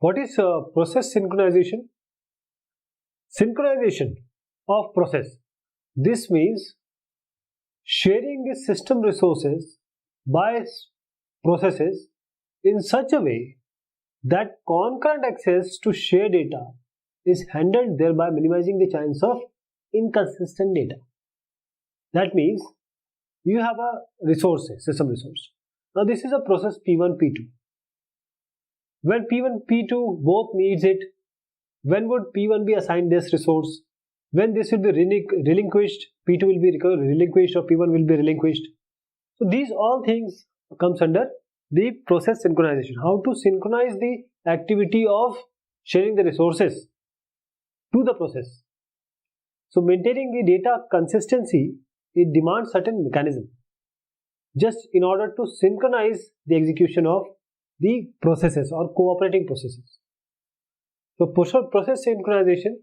What is process synchronization? Synchronization of process. This means sharing the system resources by processes in such a way that concurrent access to shared data is handled, thereby minimizing the chance of inconsistent data. That means you have a resource, system resource. Now this is a process P1, P2. When P1, P2 both needs it, when would P1 be assigned this resource? When this will be relinquished, P2 will be relinquished or P1 will be relinquished. So these all things comes under the process synchronization. How to synchronize the activity of sharing the resources to the process. So maintaining the data consistency, it demands certain mechanism just in order to synchronize the execution of the processes or cooperating processes. So process synchronization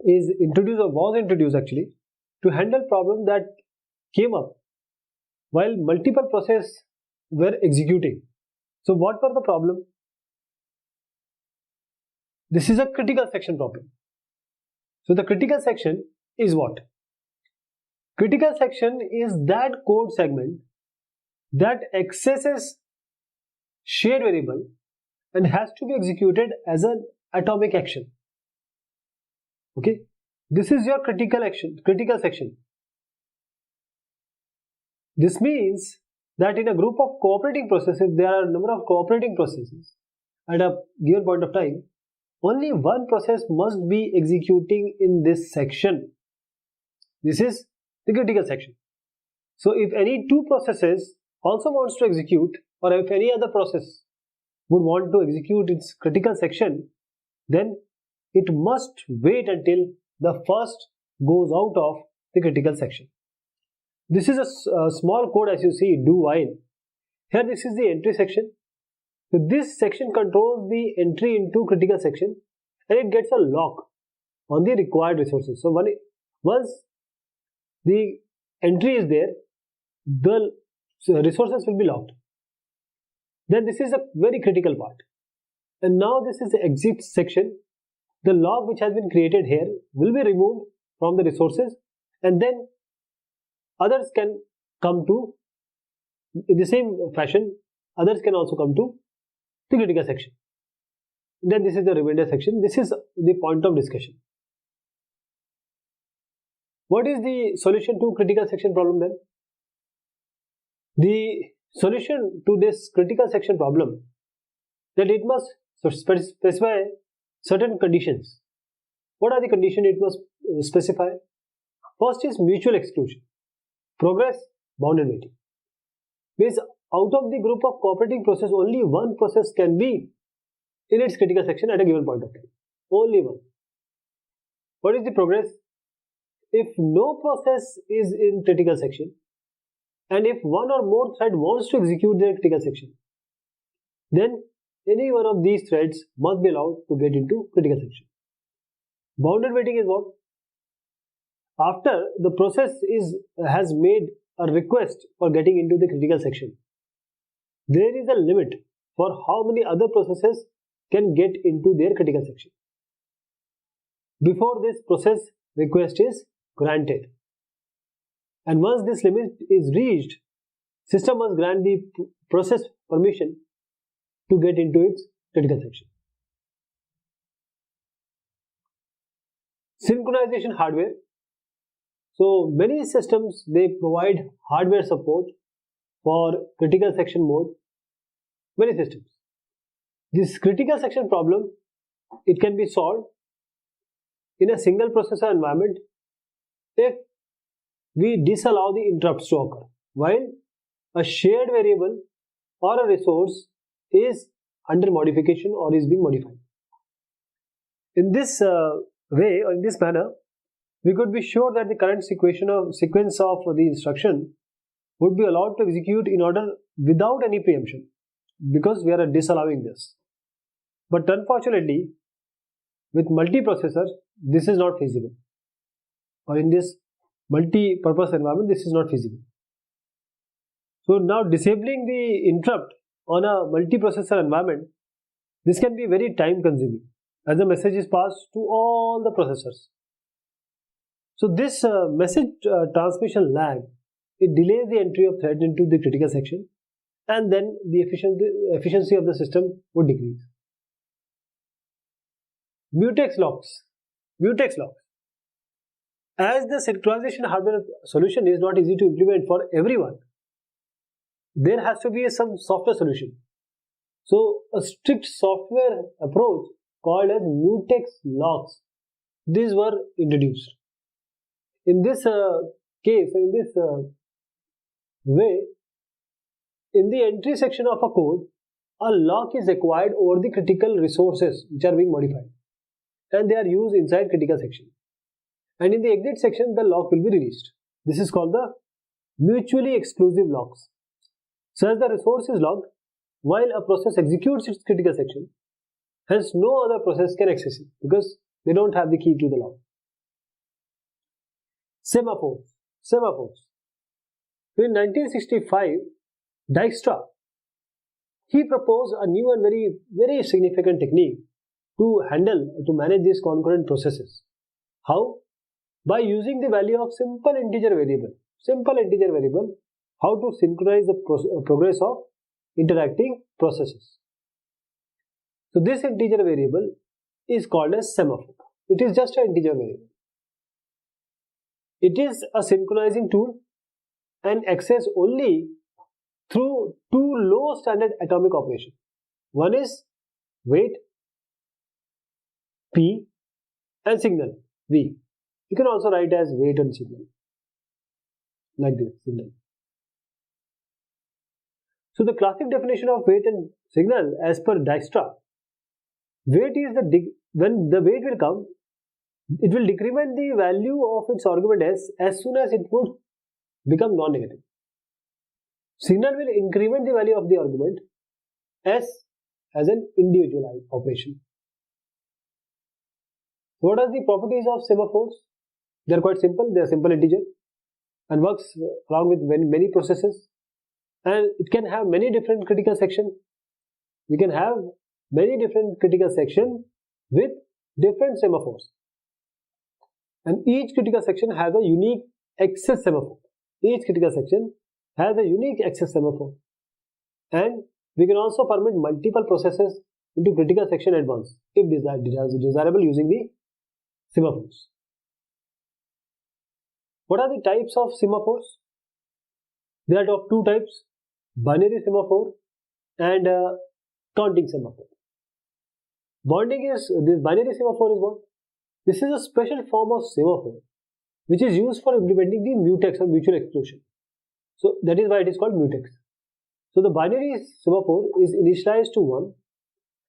is introduced or was introduced actually to handle problem that came up while multiple processes were executing. So what were the problem? This is a critical section problem. So the critical section is what? Critical section is that code segment that accesses shared variable and has to be executed as an atomic action. Okay, this is your critical section. This means that in a group of cooperating processes, there are a number of cooperating processes at a given point of time. Only one process must be executing in this section. This is the critical section. So if any two processes also wants to execute, or if any other process would want to execute its critical section, then it must wait until the first goes out of the critical section. This is a small code, as you see, do while. Here this is the entry section. So this section controls the entry into critical section and it gets a lock on the required resources. So once the entry is there, the resources will be locked. Then this is a very critical part. And now this is the exit section. The log which has been created here will be removed from the resources, and then others can come to, in the same fashion, others can also come to the critical section. Then this is the remainder section. This is the point of discussion. What is the solution to critical section problem then? The solution to this critical section problem, that it must specify certain conditions. What are the conditions it must specify? First is mutual exclusion, progress, bounded waiting. Means out of the group of cooperating process, only one process can be in its critical section at a given point of time. Only one. What is the progress? If no process is in critical section, and if one or more thread wants to execute their critical section, then any one of these threads must be allowed to get into critical section. Bounded waiting is what? After the process has made a request for getting into the critical section, there is a limit for how many other processes can get into their critical section before this process request is granted. And once this limit is reached, system must grant the process permission to get into its critical section. Synchronization hardware. So many systems, they provide hardware support for critical section mode. Many systems. This critical section problem, it can be solved in a single processor environment if we disallow the interrupts to occur while a shared variable or a resource is under modification or is being modified. In this way or in this manner, we could be sure that the current sequence of the instruction would be allowed to execute in order without any preemption, because we are disallowing this. But unfortunately, with multiprocessor, this is not feasible, or in this multi-purpose environment, this is not feasible. So now disabling the interrupt on a multiprocessor environment This can be very time consuming as the message is passed to all the processors. So this message transmission lag, it delays the entry of thread into the critical section, and then the efficiency of the system would decrease. Mutex locks. Mutex locks. As the synchronization hardware solution is not easy to implement for everyone, there has to be some software solution. So a strict software approach called as mutex locks, these were introduced. In this case, in this way, in the entry section of a code, a lock is acquired over the critical resources which are being modified, and they are used inside critical section. And in the exit section, the lock will be released. This is called the mutually exclusive locks. So as the resource is locked, while a process executes its critical section, hence no other process can access it because they don't have the key to the lock. Semaphores. Semaphores. In 1965, Dijkstra, he proposed a new and very significant technique to manage these concurrent processes. How? By using the value of simple integer variable, how to synchronize the progress of interacting processes. So this integer variable is called as semaphore. It is just an integer variable. It is a synchronizing tool and accessed only through two low standard atomic operations. One is wait P and signal V. You can also write as wait and signal like this, signal. So the classic definition of wait and signal as per Dijkstra, wait is when the wait will come, it will decrement the value of its argument s as soon as it would become non-negative. Signal will increment the value of the argument s as an individual operation. What are the properties of semaphores? They are quite simple. They are simple integer and works along with many processes, and it can have many different critical sections. We can have many different critical sections with different semaphores, and each critical section has a unique access semaphore. Each critical section has a unique access semaphore, and we can also permit multiple processes into critical section at once if desirable using the semaphores. What are the types of semaphores? There are of two types: binary semaphore and counting semaphore. This binary semaphore is what? This is a special form of semaphore which is used for implementing the mutex or mutual exclusion. So that is why it is called mutex. So the binary semaphore is initialized to 1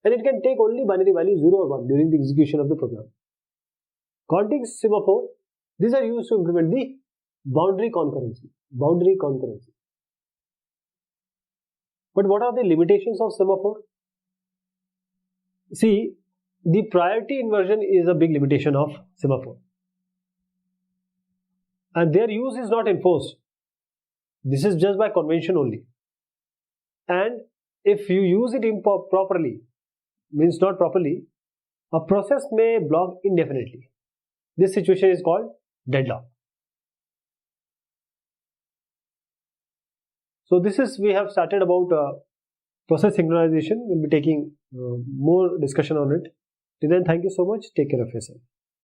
and it can take only binary value 0 or 1 during the execution of the program. Counting semaphore, these are used to implement the boundary concurrency. But what are the limitations of semaphore? See, the priority inversion is a big limitation of semaphore, and their use is not enforced. This is just by convention only, and if you use it improperly, means not properly, a process may block indefinitely. This situation is called deadlock. So this is, we have started about process synchronization. We'll be taking more discussion on it. Till then, thank you so much. Take care of yourself.